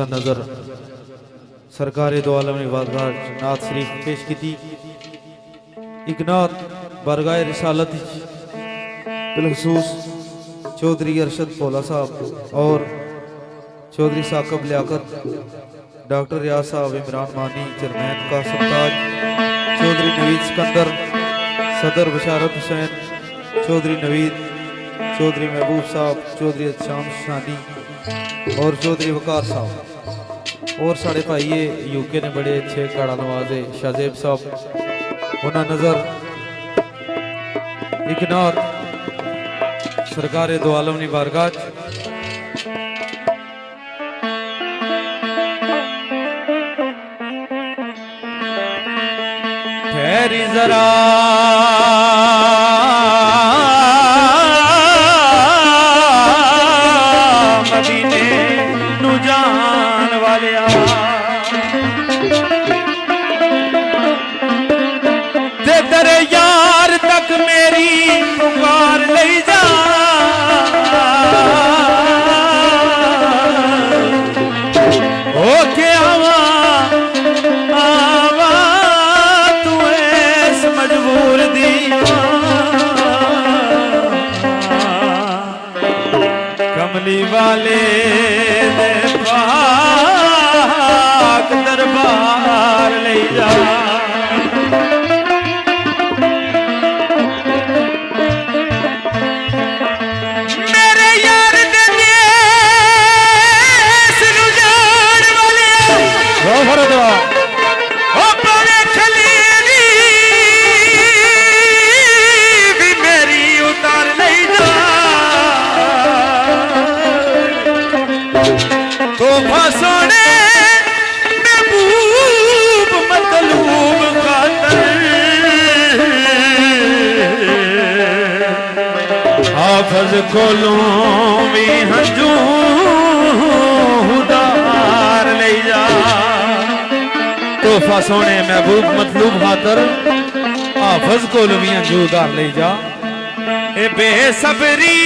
नजर सरकारे दो आलम ने बारगाह नात शरीफ पेश की थी। एक नात बारगाह रिसालत बिलखसूस चौधरी अरशद पौला साहब और चौधरी साकब लियाकत, डॉक्टर रियाज साहब, इमरान मानी, चरमैन कासिम ताज, चौधरी नवीद सिकंदर, सदर बशारत हुसैन, चौधरी नवीद, चौधरी महबूब साहब, चौधरी शाम शानी और चौधरी वकार साहब और साढ़े भाई यूके ने बड़े अच्छे गाड़ा नवाजे शाहजेब साहब उन्हें नजर एक नात सरकारे दो आलम नी बारगाह ठहरी जरा मदीने नू जान वालिया ते तेरे यार तक मेरी पुकार ले जा हो के आवा आवा तू ऐस मजबूर दी कमली वाले दे पाक दरबार ले जा मेरे यार दे देश नू जान वाले ओ फरदवा ओ बड़े खलीली भी मेरी उतार ले जा तोहफा सोने महबूब मतलूब खातर हाफज कोलों भी हंजू उधार ले जा तोहफा सोने महबूब मतलूब खातर हाफज कोलों भी हंजू उधार ले जा ए बेसबरी